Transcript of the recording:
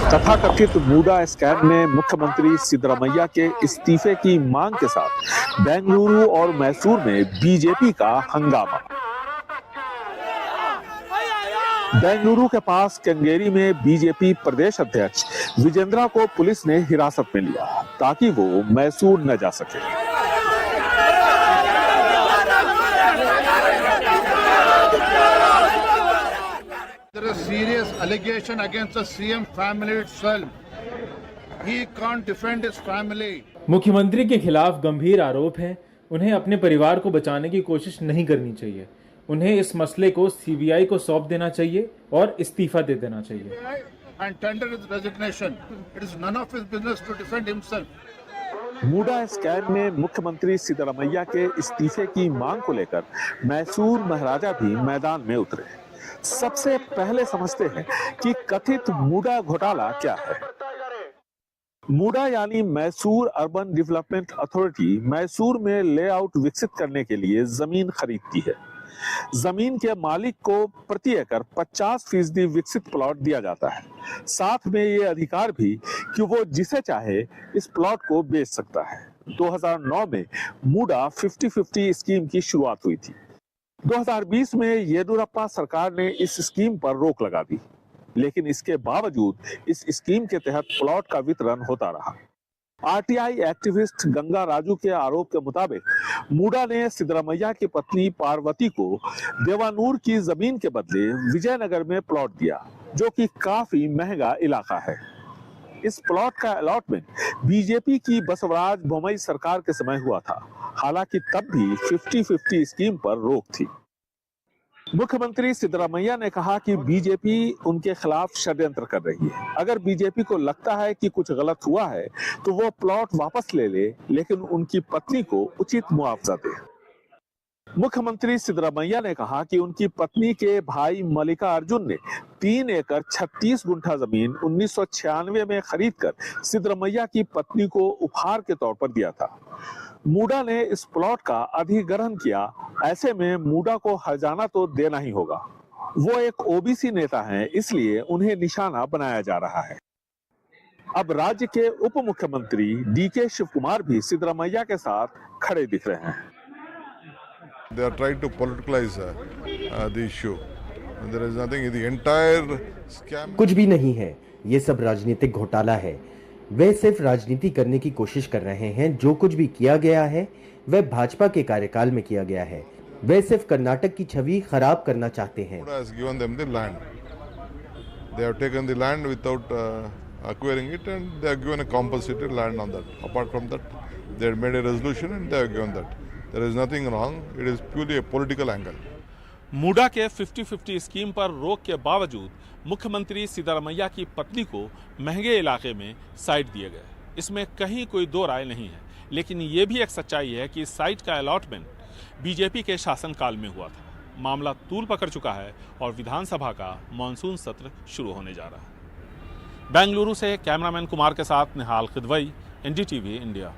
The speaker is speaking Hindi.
तथाकथित मूडा स्कैम में मुख्यमंत्री सिद्धरामैया के इस्तीफे की मांग के साथ बेंगलुरु और मैसूर में बीजेपी का हंगामा। बेंगलुरु के पास केंगेरी में बीजेपी प्रदेश अध्यक्ष विजेंद्रा को पुलिस ने हिरासत में लिया ताकि वो मैसूर न जा सके। There is serious allegation against the CM family itself. He can't defend his family. मुख्यमंत्री के खिलाफ गंभीर आरोप हैं। उन्हें अपने परिवार को बचाने की कोशिश नहीं करनी चाहिए। उन्हें इस मसले को सीबीआई को सौंप देना चाहिए और इस्तीफा दे देना चाहिए। And tender his resignation. It is none of his business to defend himself. Muda scam में मुख्यमंत्री सिद्धरामैया के इस्तीफे की मांग को लेकर मैसूर महाराजा भी मैदान में उतरे। सबसे पहले समझते हैं कि कथित मूडा घोटाला क्या है। मूडा यानी Mysore urban development authority Mysore में लेआउट विकसित करने के लिए जमीन खरीदती है। जमीन के मालिक को प्रति एकड़ 50% विकसित प्लॉट दिया जाता है। साथ में ये अधिकार भी कि वो जिसे चाहे इस प्लॉट को बेच सकता है। 2009 में मूडा 50-50 स्कीम की शुरुआत हुई थी। 2020 में येदियुरप्पा सरकार ने इस स्कीम पर रोक लगा दी, लेकिन इसके बावजूद इस स्कीम के तहत प्लॉट का वितरण होता रहा। आरटीआई एक्टिविस्ट गंगा राजू के आरोप के मुताबिक मूडा ने सिद्धरामैया की पत्नी पार्वती को देवानूर की जमीन के बदले विजयनगर में प्लॉट दिया, जो कि काफी महंगा इलाका है। इस प्लॉट का अलॉटमेंट बीजेपी की बसवराज बोम्मई सरकार के समय हुआ था। हालांकि तब भी 50-50 स्कीम पर रोक थी। मुख्यमंत्री सिद्धरामैया ने कहा कि बीजेपी उनके खिलाफ षड्यंत्र कर रही है। अगर बीजेपी को लगता है कि कुछ गलत हुआ है तो वो प्लॉट वापस ले ले, लेकिन उनकी पत्नी को उचित मुआवजा दे। मुख्यमंत्री सिद्धरामैया ने कहा कि उनकी पत्नी के भाई मल्लिकार्जुन ने 3 एकड़ 36 गुंठा जमीन 1996 में खरीदकर सिद्धरामैया की पत्नी को उपहार के तौर पर दिया था। मूडा ने इस प्लॉट का अधिग्रहण किया। ऐसे में मूडा को हर्जाना तो देना ही होगा। वो एक ओबीसी नेता हैं, इसलिए उन्हें निशाना बनाया जा रहा है। अब राज्य के उप मुख्यमंत्री डीके शिव कुमार भी सिद्धरामैया के साथ खड़े दिख रहे हैं। They are trying to politicalize the issue. There is nothing. The entire scam. कुछ भी नहीं है, ये सब राजनीतिक घोटाला है। वे सिर्फ राजनीति करने की कोशिश कर रहे हैं। जो कुछ भी किया गया है वह भाजपा के कार्यकाल में किया गया है। वे सिर्फ कर्नाटक की छवि खराब करना चाहते हैं। Has given them the land. They have taken the land without acquiring it, and they have given a compensated land on that. Apart from that, they have made a resolution and they have given that. There is nothing wrong. It is purely a political angle. मूडा के 50-50 स्कीम पर रोक के बावजूद मुख्यमंत्री सिद्धरामैया की पत्नी को महंगे इलाके में साइट दिए गए। इसमें कहीं कोई दो राय नहीं है, लेकिन ये भी एक सच्चाई है कि साइट का अलॉटमेंट बीजेपी के शासनकाल में हुआ था। मामला तूल पकड़ चुका है और विधानसभा का मानसून सत्र शुरू होने जा रहा है। बेंगलुरु से कैमरामैन कुमार के साथ निहाल खिदवई, एनडीटीवी इंडिया।